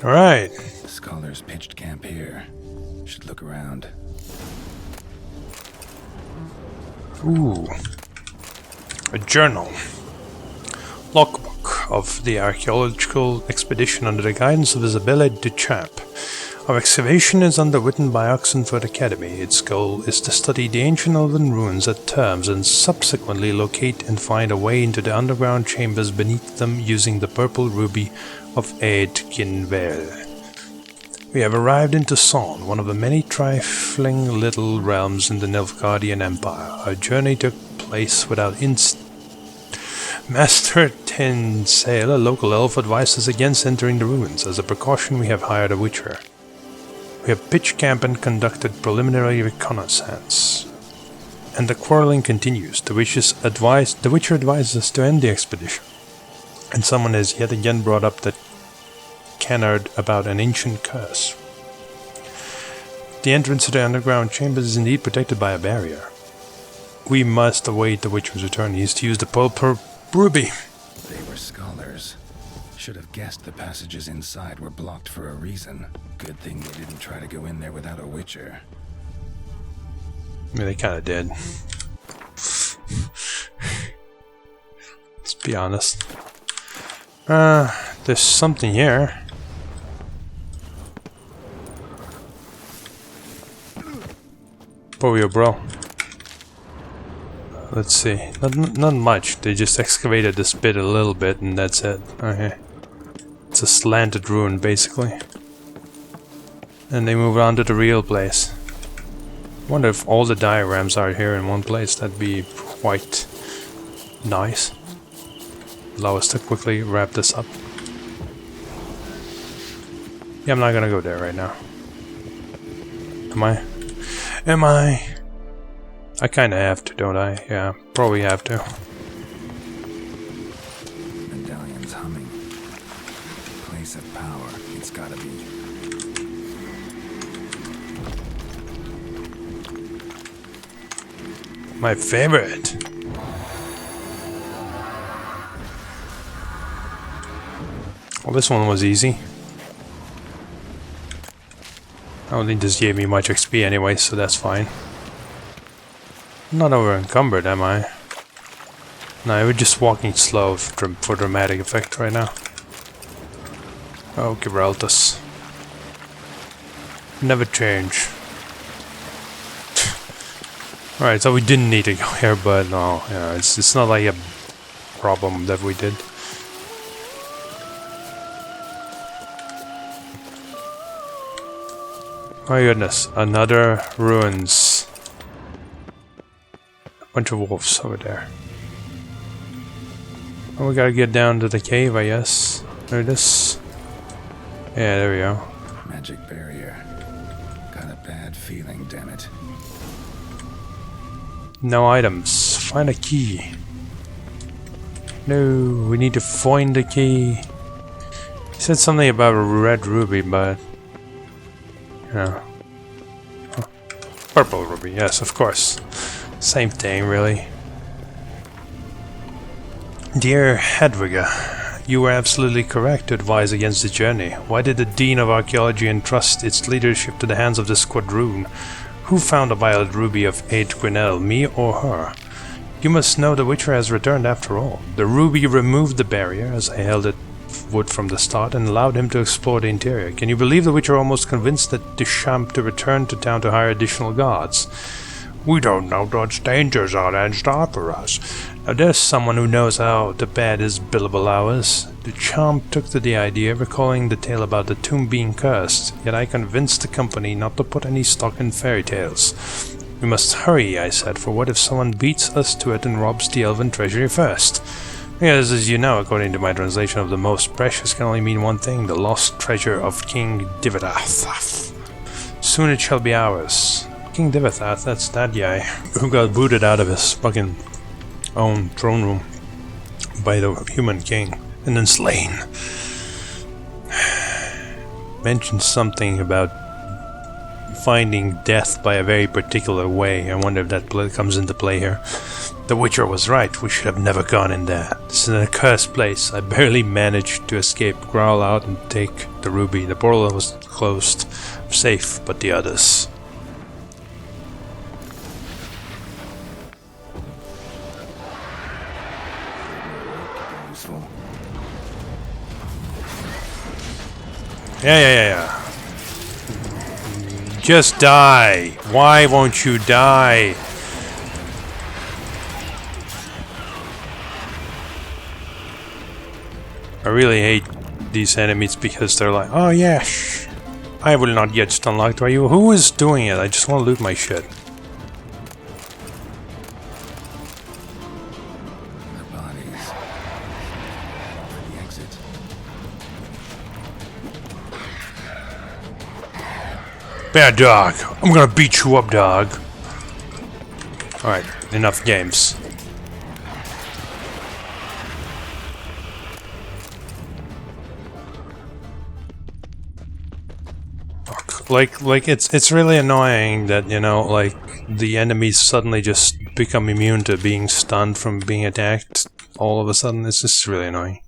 Alright. Scholars pitched camp here. Should look around. Ooh. A journal. Logbook of the archaeological expedition under the guidance of Isabella Duchamp. Our excavation is underwritten by Oxenford Academy. Its goal is to study the ancient elven ruins at terms and subsequently locate and find a way into the underground chambers beneath them using the purple ruby of Eadginvale. We have arrived into Son, one of the many trifling little realms in the Nilfgaardian Empire. Our journey took place without Master Tinsail, a local elf, advised us against entering the ruins. As a precaution, we have hired a witcher. We have pitched camp and conducted preliminary reconnaissance. And the quarreling continues. The witcher advises us to end the expedition. And someone has yet again brought up that canard about an ancient curse. The entrance to the underground chambers is indeed protected by a barrier. We must await the witcher's return. He is to use the purple ruby. They were scholars. Should have guessed the passages inside were blocked for a reason. Good thing they didn't try to go in there without a witcher. I mean, they kinda did. Let's be honest. There's something here. Poyo, bro. Let's see. Not much. They just excavated this bit a little bit and that's it. Okay. It's a slanted ruin, basically. And they move on to the real place. Wonder if all the diagrams are here in one place. That'd be quite nice. Allow us to quickly wrap this up. Yeah, I'm not gonna go there right now. Am I? Am I? I kinda have to, don't I? Yeah, probably have to. Medallion's humming. Place of power. It's gotta be. My favorite. Well, this one was easy. I don't think this gave me much XP anyway, so that's fine. I'm not over encumbered, am I? No, we're just walking slow for dramatic effect right now. Oh, Gibraltus. Never change. Alright, so we didn't need to go here, but no, you know, it's not like a problem that we did. My goodness, another ruins. A bunch of wolves over there. Oh, we gotta get down to the cave, I guess. There it is. Yeah, there we go. Magic barrier. Got a bad feeling, damn it. No items. Find a key. No, we need to find the key. He said something about a red ruby, but... yeah. Oh. Purple ruby, yes, of course. Same thing, really. Dear Hedwiga, you were absolutely correct to advise against the journey. Why did the Dean of Archaeology entrust its leadership to the hands of the squadron? Who found the violet ruby of Eadginvale, me or her? You must know the Witcher has returned after all. The ruby removed the barrier, as I held it would from the start, and allowed him to explore the interior. Can you believe the Witcher almost convinced that Duchamp to return to town to hire additional guards? We don't know what dangers are and start for us. Now there's someone who knows how to pad his billable hours. Duchamp took to the idea, recalling the tale about the tomb being cursed, yet I convinced the company not to put any stock in fairy tales. We must hurry, I said, for what if someone beats us to it and robs the elven treasury first? Because, as you know, according to my translation of the most precious can only mean one thing, the lost treasure of King Divadath. Soon it shall be ours. King Divadath, that's that guy who got booted out of his fucking own throne room by the human king and then slain. Mentioned something about finding death by a very particular way. I wonder if that comes into play here. The Witcher was right. We should have never gone in there. This is an accursed place. I barely managed to escape, crawl out and take the ruby. The portal was closed. Safe, but the others. Yeah. Just die. Why won't you die? I really hate these enemies because they're like, oh yeah, I will not get stun locked by you. Who is doing it? I just want to loot my shit. Their bodies. The exit. Bad dog. I'm gonna beat you up, dog. Alright, enough games. Like it's really annoying that, you know, like the enemies suddenly just become immune to being stunned from being attacked all of a sudden. It's just really annoying.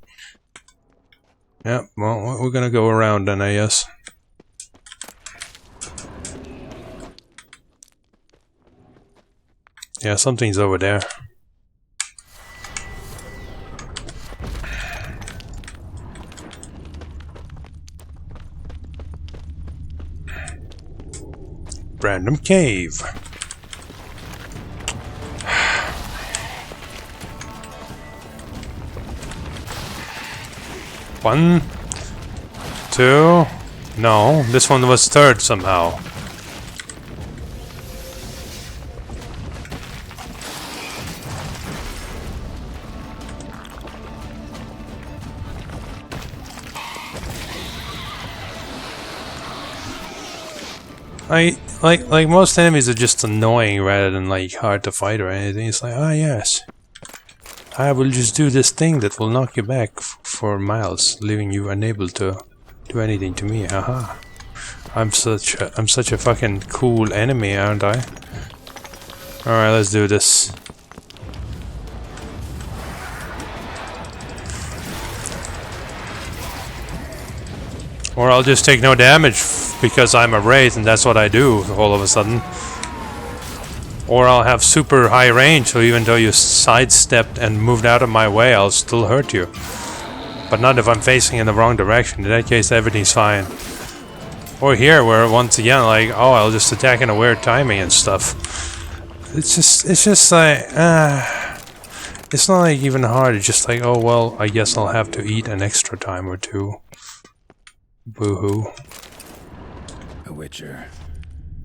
Yeah, well, we're gonna go around then, I guess. Yeah, something's over there. Random cave. One, two. No, this one was third somehow. Like most enemies are just annoying rather than like hard to fight or anything. It's like, ah yes, I will just do this thing that will knock you back for miles, leaving you unable to do anything to me. Haha. I'm such a fucking cool enemy, aren't I? Alright, let's do this. Or I'll just take no damage because I'm a wraith and that's what I do all of a sudden. Or I'll have super high range, so even though you sidestepped and moved out of my way, I'll still hurt you. But not if I'm facing in the wrong direction. In that case, everything's fine. Or here, where once again, like, oh, I'll just attack in a weird timing and stuff. It's just like, it's not like even hard. It's just like, oh well, I guess I'll have to eat an extra time or two. Boo-hoo. A witcher.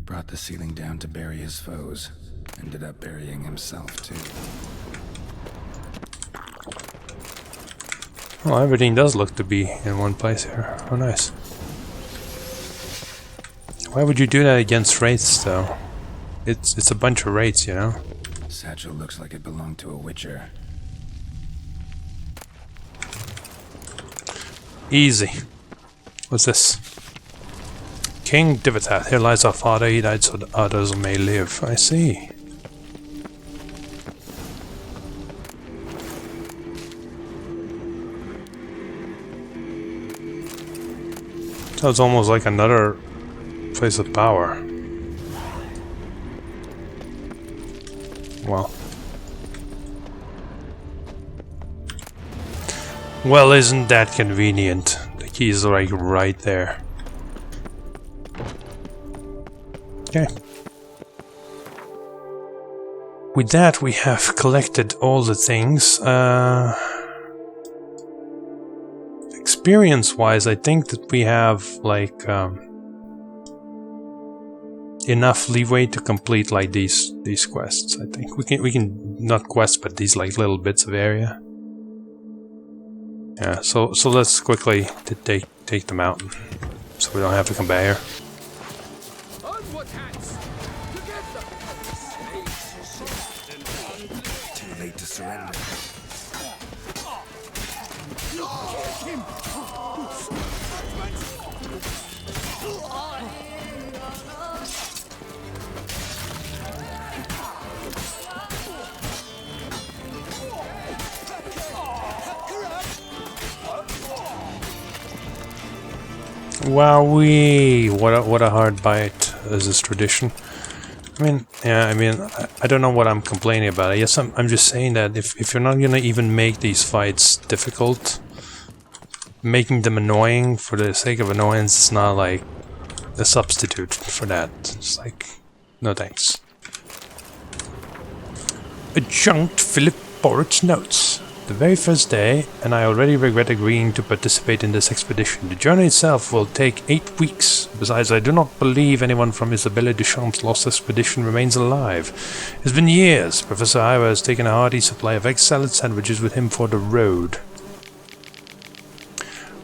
Brought the ceiling down to bury his foes. Ended up burying himself, too. Well, everything does look to be in one place here. Oh, nice. Why would you do that against wraiths, though? It's a bunch of wraiths, you know? Satchel looks like it belonged to a witcher. Easy. What's this? King Divitath, here lies our father, he died so that others may live. I see. So it's almost like another place of power. Well. Well, isn't that convenient? The key is like right there. Okay. With that, we have collected all the things. Experience-wise, I think that we have like enough leeway to complete like these quests. I think we can not quests, but these like little bits of area. Yeah. So let's quickly take them out, so we don't have to come back here. Too late to surrender. Wowee! What a hard bite, as is tradition. I mean, yeah, I don't know what I'm complaining about. I guess I'm just saying that if you're not gonna even make these fights difficult, making them annoying for the sake of annoyance is not like a substitute for that. It's like, no thanks. Adjunct Philip Borrett's notes. The very first day, and I already regret agreeing to participate in this expedition. The journey itself will take 8 weeks. Besides, I do not believe anyone from Isabelle Duchamp's lost expedition remains alive. It's been years. Professor Ivor has taken a hearty supply of egg salad sandwiches with him for the road.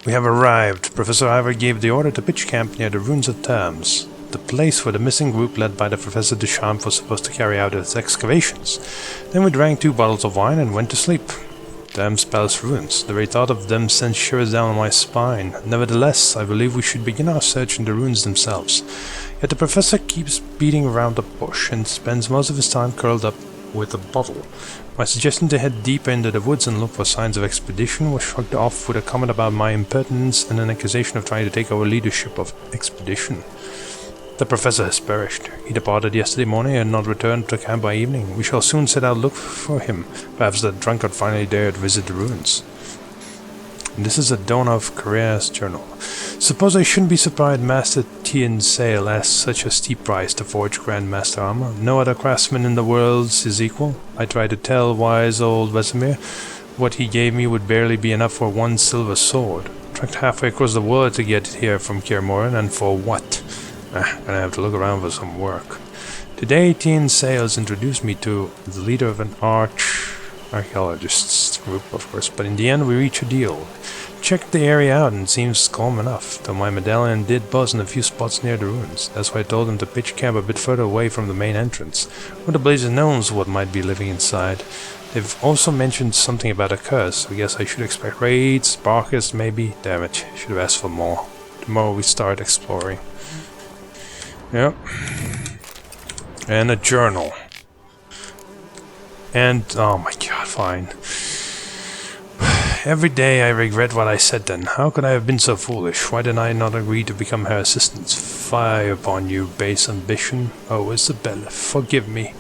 We have arrived. Professor Ivor gave the order to pitch camp near the ruins of Termes, the place where the missing group led by the Professor Duchamp was supposed to carry out its excavations. Then we drank 2 bottles of wine and went to sleep. Termes Palace ruins. The very thought of them sends shivers down my spine. Nevertheless, I believe we should begin our search in the ruins themselves. Yet the professor keeps beating around the bush and spends most of his time curled up with a bottle. My suggestion to head deeper into the woods and look for signs of expedition was shrugged off with a comment about my impertinence and an accusation of trying to take over leadership of expedition. The professor has perished. He departed yesterday morning and not returned to camp by evening. We shall soon set out to look for him. Perhaps the drunkard finally dared visit the ruins. And this is a donor of Carrera's journal. Suppose I shouldn't be surprised Master Tian Sale asked such a steep price to forge Grandmaster armor. No other craftsman in the world is equal. I tried to tell wise old Vesemir what he gave me would barely be enough for 1 silver sword. Trekked halfway across the world to get here from Kaer and for what? Gonna have to look around for some work. Today, Tian Sales introduced me to the leader of an archaeologists group, of course, but in the end we reach a deal. Checked the area out and it seems calm enough, though my medallion did buzz in a few spots near the ruins. That's why I told him to pitch camp a bit further away from the main entrance. Who the blazes knows what might be living inside. They've also mentioned something about a curse, so I guess I should expect raids, sparkers maybe. Damn it, should have asked for more. Tomorrow we start exploring. Yep. And a journal. And, oh my god, fine. Every day I regret what I said then. How could I have been so foolish? Why did I not agree to become her assistant? Fie upon you, base ambition. Oh, Isabelle, forgive me.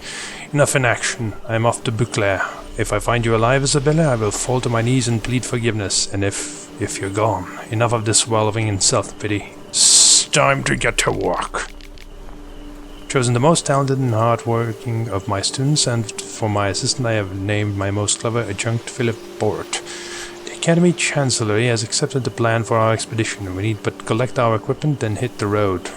Enough in action. I am off to Beauclair. If I find you alive, Isabelle, I will fall to my knees and plead forgiveness. And if you're gone, enough of this wallowing in self-pity. It's time to get to work. Chosen the most talented and hard-working of my students, and for my assistant I have named my most clever adjunct Philip Borrett. The Academy Chancellery has accepted the plan for our expedition. We need but collect our equipment and hit the road.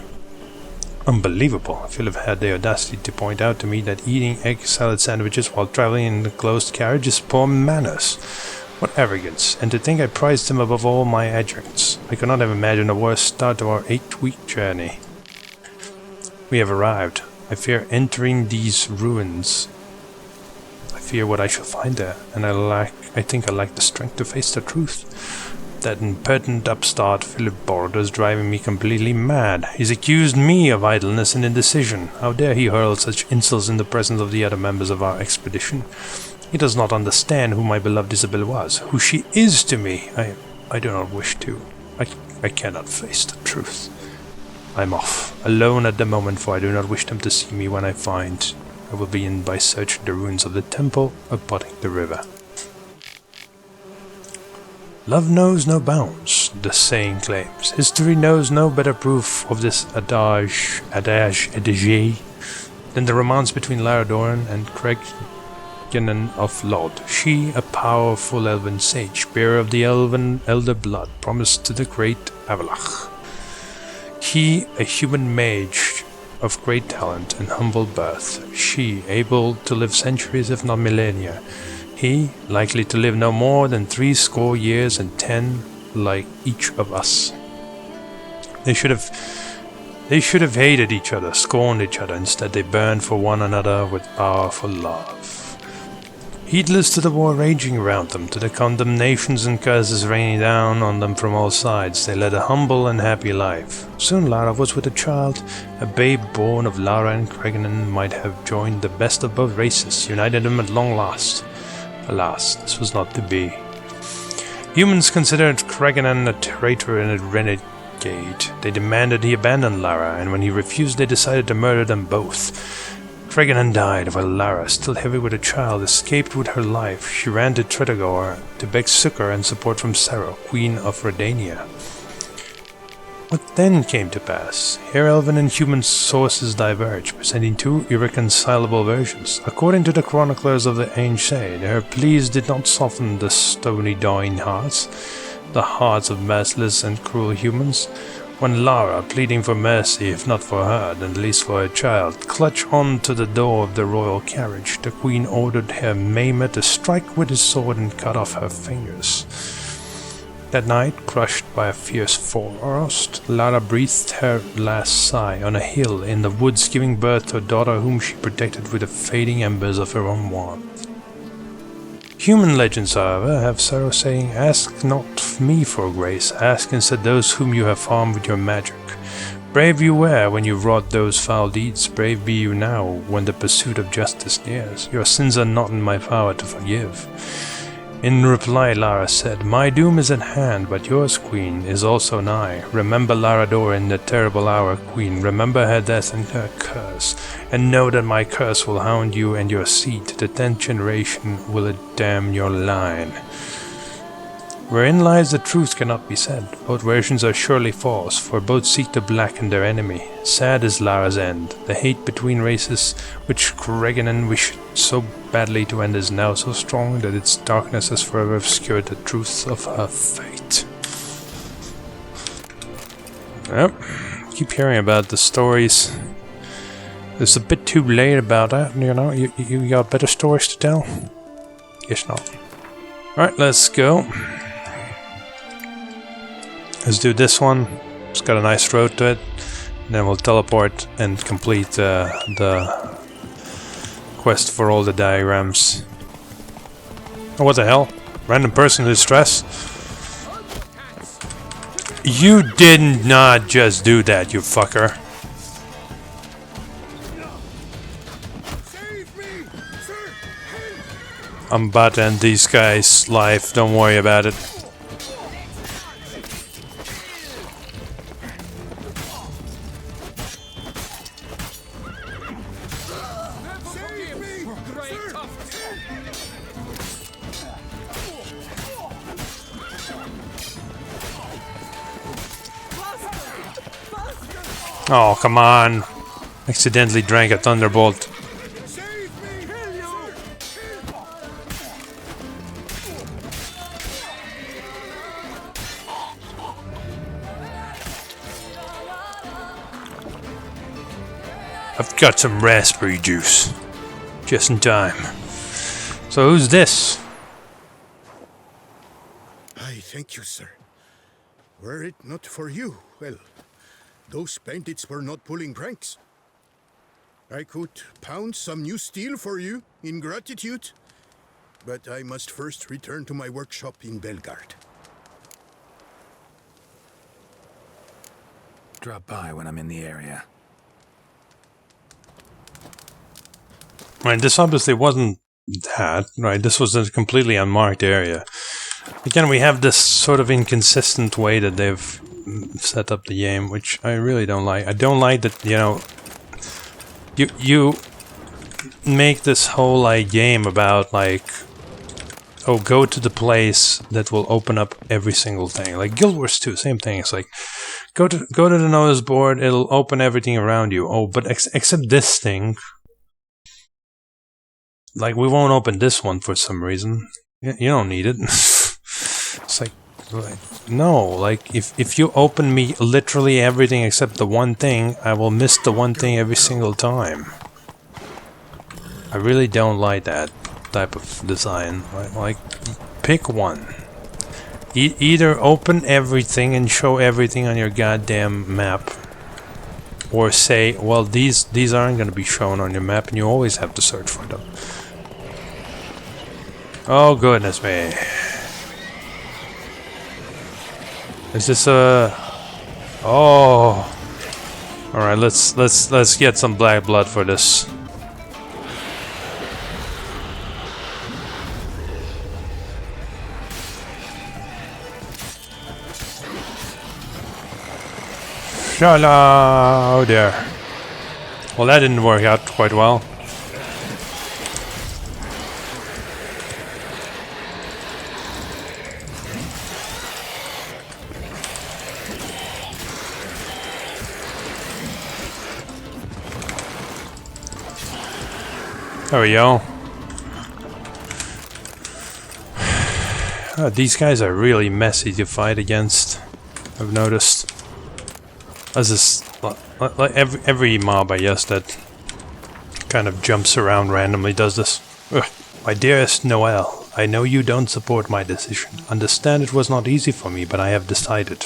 Unbelievable. Philip had the audacity to point out to me that eating egg salad sandwiches while traveling in a closed carriage is poor manners. What arrogance, and to think I prized him above all my adjuncts. I could not have imagined a worse start to our 8-week journey. We have arrived. I fear entering these ruins. I fear what I shall find there, and I think I lack the strength to face the truth. That impertinent upstart Philip Borrett is driving me completely mad. He's accused me of idleness and indecision. How dare he hurl such insults in the presence of the other members of our expedition? He does not understand who my beloved Isabelle was, who she is to me. I do not wish to. I cannot face the truth. I'm off, alone at the moment, for I do not wish them to see me when I find. I will begin by searching the ruins of the temple abutting the river. Love knows no bounds, the saying claims. History knows no better proof of this adage than the romance between Lara Doran and Cregan of Lod. She, a powerful elven sage, bearer of the elder blood, promised to the great Avalach. He, a human mage of great talent and humble birth. She, able to live centuries if not millennia. He, likely to live no more than 70 years and 10, like each of us. They should have hated each other, scorned each other. Instead, they burned for one another with powerful love. Heedless to the war raging around them, to the condemnations and curses raining down on them from all sides, they led a humble and happy life. Soon Lara was with a child. A babe born of Lara and Cregan might have joined the best of both races, united them at long last. Alas, this was not to be. Humans considered Cregan a traitor and a gate. They demanded he abandon Lara, and when he refused they decided to murder them both. Dragonan died, while Lara, still heavy with a child, escaped with her life. She ran to Tretogor to beg succor and support from Sero, Queen of Redania. What then came to pass? Here elven and human sources diverge, presenting two irreconcilable versions. According to the chroniclers of the Ancient, her pleas did not soften the stony dying hearts, the hearts of merciless and cruel humans. When Lara, pleading for mercy, if not for her, then at least for her child, clutched on to the door of the royal carriage, the queen ordered her Maimer to strike with his sword and cut off her fingers. That night, crushed by a fierce frost, Lara breathed her last sigh on a hill in the woods, giving birth to a daughter whom she protected with the fading embers of her own warmth. Human legends, however, have Sero saying, "Ask not me for grace, ask instead those whom you have harmed with your magic." Brave you were when you wrought those foul deeds, brave be you now when the pursuit of justice nears. Your sins are not in my power to forgive. In reply, Lara said, "My doom is at hand, but yours, Queen, is also nigh. Remember Larador in the terrible hour, Queen. Remember her death and her curse. And know that my curse will hound you and your seed. The 10th generation will it damn your line." Wherein lies the truth cannot be said. Both versions are surely false, for both seek to blacken their enemy. Sad is Lara's end. The hate between races, which Dragonan wished so badly to end, is now so strong that its darkness has forever obscured the truth of her fate. Yep, keep hearing about the stories. It's a bit too late about that, you know? You got better stories to tell? Guess not. Alright, let's go. Let's do this one. It's got a nice road to it. And then we'll teleport and complete the quest for all the diagrams. Oh, what the hell? Random person in distress? You did not just do that, you fucker. I'm about to end these guys' life, don't worry about it. Oh, come on. Accidentally drank a thunderbolt. I've got some raspberry juice. Just in time. So who's this? I thank you, sir. Were it not for you, well, those bandits were not pulling pranks. I could pound some new steel for you in gratitude, but I must first return to my workshop in Belgard. Drop by when I'm in the area. Right, this obviously wasn't that, right? This was a completely unmarked area. Again, we have this sort of inconsistent way that they've set up the game, which I really don't like. I don't like that, you know, you make this whole like game about like, oh, go to the place that will open up every single thing. Like Guild Wars 2, same thing. It's like go to the notice board, it'll open everything around you. Oh, but except this thing. Like, we won't open this one for some reason. You don't need it. It's like, no, like, if you open me literally everything except the one thing, I will miss the one thing every single time. I really don't like that type of design. Like, pick one. Either open everything and show everything on your goddamn map, or say, well, these aren't going to be shown on your map and you always have to search for them. Oh goodness me. Is this a... Oh. Alright, let's get some black blood for this. Oh there. Well, that didn't work out quite well. There we go. Oh, these guys are really messy to fight against, I've noticed. As is like every mob, I guess, that kind of jumps around randomly does this. Ugh. My dearest Noel, I know you don't support my decision. Understand it was not easy for me, but I have decided.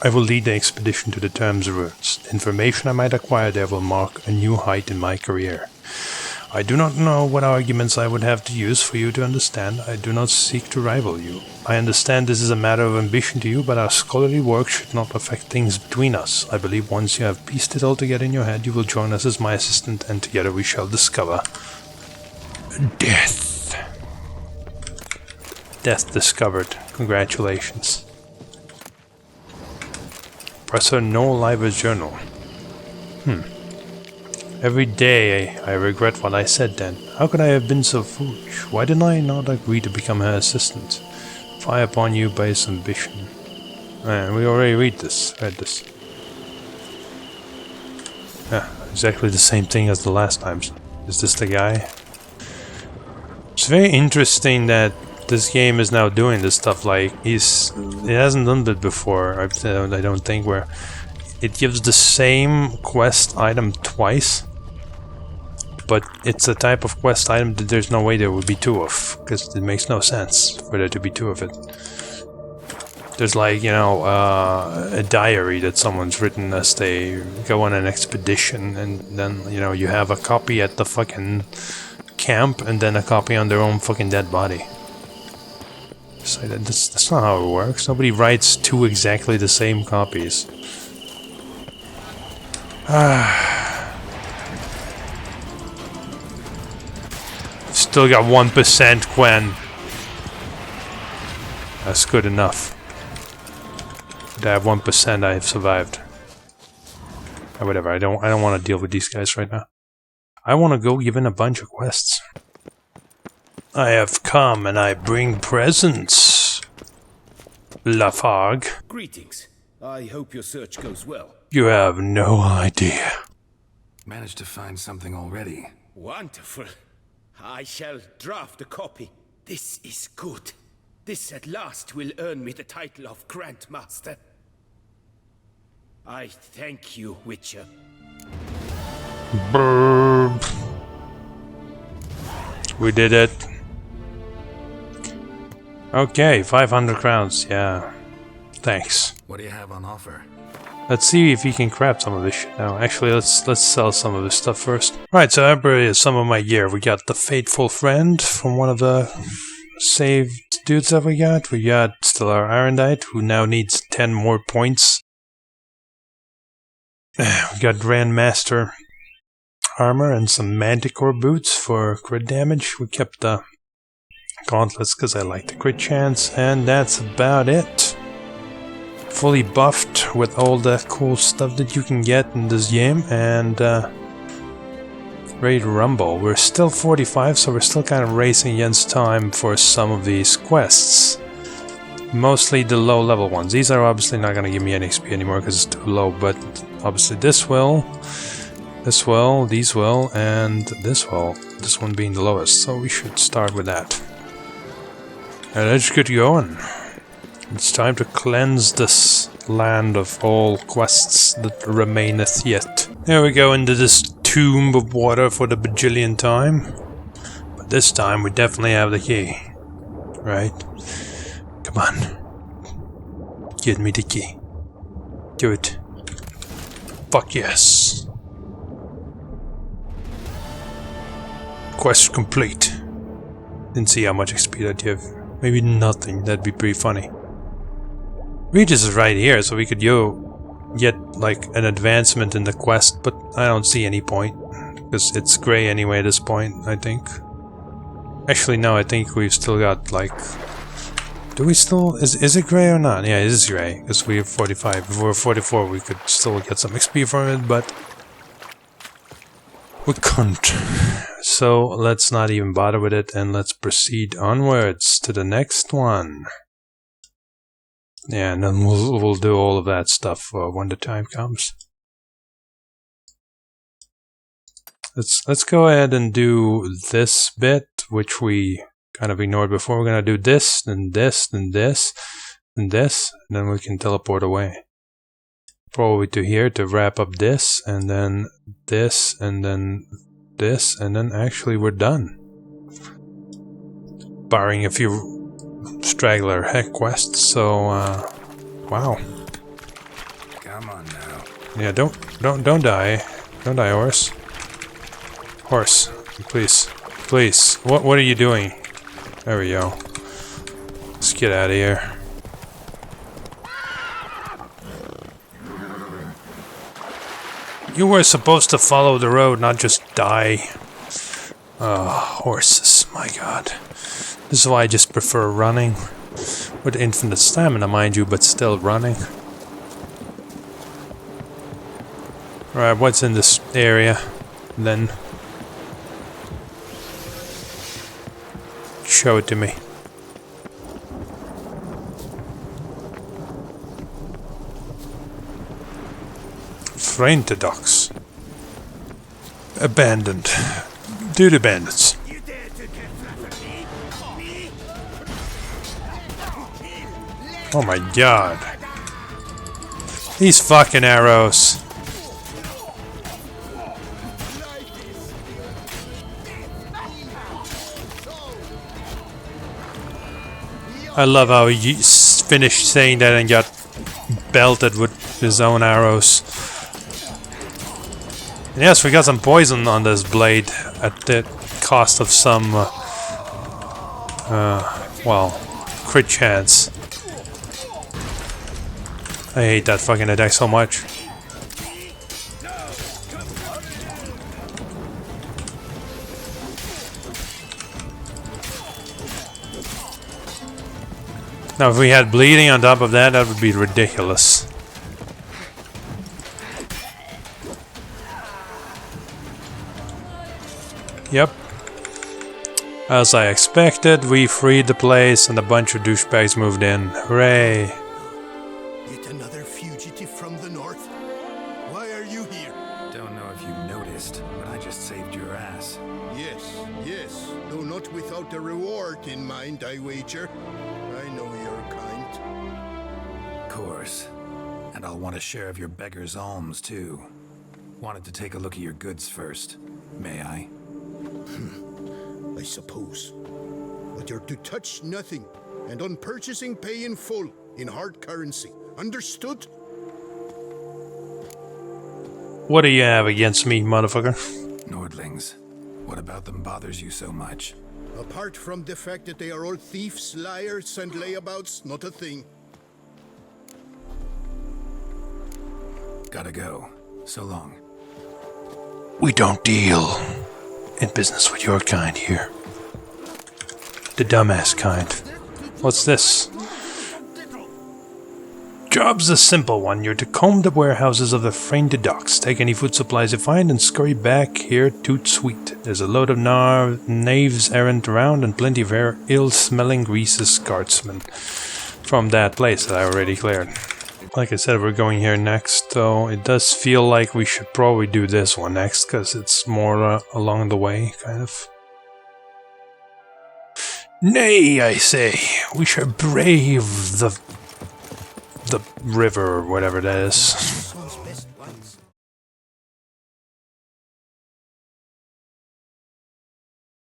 I will lead the expedition to the Term's ruins. The information I might acquire there will mark a new height in my career. I do not know what arguments I would have to use for you to understand. I do not seek to rival you. I understand this is a matter of ambition to you, but our scholarly work should not affect things between us. I believe once you have pieced it all together in your head, you will join us as my assistant, and together we shall discover death. Death discovered. Congratulations. Professor Noel Liver's journal. Every day I regret what I said then. How could I have been so foolish? Why did I not agree to become her assistant? Fie upon you, base ambition. Man, we already read this. Yeah, exactly the same thing as the last times. Is this the guy? It's very interesting that this game is now doing this stuff. Like, it hasn't done that before, I don't think, where it gives the same quest item twice, but it's a type of quest item that there's no way there would be two of, because it makes no sense for there to be two of it. There's like, you know, a diary that someone's written as they go on an expedition, and then, you know, you have a copy at the fucking camp, and then a copy on their own fucking dead body. So that's not how it works. Nobody writes two exactly the same copies. Still got 1% Quen. That's good enough. But I have 1%, I have survived. Whatever, I don't want to deal with these guys right now. I want to go give in a bunch of quests. I have come and I bring presents. Lafargue. Greetings. I hope your search goes well. You have no idea. Managed to find something already. Wonderful. I shall draft a copy. This is good. This at last will earn me the title of Grandmaster. I thank you, Witcher. Burp. We did it. Okay, 500 crowns, yeah. Thanks. What do you have on offer? Let's see if he can crap some of this shit now. Actually, let's sell some of this stuff first. Right, so I brought some of my gear. We got the Faithful Friend from one of the saved dudes that we got. We got still our Arendite, who now needs 10 more points. We got Grandmaster armor and some Manticore boots for crit damage. We kept the gauntlets because I like the crit chance, and that's about it. Fully buffed with all the cool stuff that you can get in this game, and ready to rumble. We're still 45, so we're still kind of racing against time for some of these quests. Mostly the low level ones. These are obviously not going to give me any XP anymore because it's too low, but obviously this will, these will, and this will. This one being the lowest, so we should start with that. And let's get going. It's time to cleanse this land of all quests that remaineth yet. There we go, into this tomb of water for the bajillion time. But this time we definitely have the key. Right? Come on. Give me the key. Do it. Fuck yes. Quest complete. Didn't see how much XP I'd give. Maybe nothing, that'd be pretty funny. Regis is right here, so we could get like an advancement in the quest, but I don't see any point, because it's grey anyway at this point, I think. Actually no, I think we've still got like Do we still... Is it gray or not? Yeah, it is gray. Because we have 45. If we were 44, we could still get some XP from it, but... we couldn't. So, let's not even bother with it, and let's proceed onwards to the next one. Yeah, and then we'll do all of that stuff when the time comes. Let's go ahead and do this bit, which we kind of ignored before. We're gonna do this, then this, then this, then this, and then we can teleport away. Probably to here to wrap up this, and then this, and then this, and then actually we're done. Barring a few straggler heck quests, so wow. Come on now. Yeah, don't die. Don't die, horse. Horse, please. Please. What are you doing? There we go. Let's get out of here. You were supposed to follow the road, not just die. Horses, my god. This is why I just prefer running. With infinite stamina, mind you, but still running. Alright, what's in this area? Then show it to me. Frente docks. Abandoned. Due to bandits. Oh my god. These fucking arrows. I love how he finished saying that and got belted with his own arrows. And yes, we got some poison on this blade at the cost of some, well, crit chance. I hate that fucking attack so much. Now, if we had bleeding on top of that, that would be ridiculous. Yep. As I expected, we freed the place and a bunch of douchebags moved in. Hooray! Yet another fugitive from the north? Why are you here? Don't know if you noticed, but I just saved your ass. Yes, though not without a reward in mind, I wager. I know your kind. Of course. And I'll want a share of your beggar's alms, too. Wanted to take a look at your goods first. May I? I suppose. But you're to touch nothing, and on purchasing pay in full, in hard currency. Understood? What do you have against me, motherfucker? Nordlings. What about them bothers you so much? Apart from the fact that they are all thieves, liars, and layabouts, not a thing. Gotta go. So long. We don't deal in business with your kind here. The dumbass kind. What's this? Job's a simple one. You're to comb the warehouses of the Frente docks, take any food supplies you find, and scurry back here toot sweet. There's a load of knaves errant around and plenty of ill-smelling greases guardsmen from that place that I already cleared. Like I said, we're going here next, so it does feel like we should probably do this one next, because it's more along the way, kind of. Nay, I say, we shall brave the river, or whatever that is.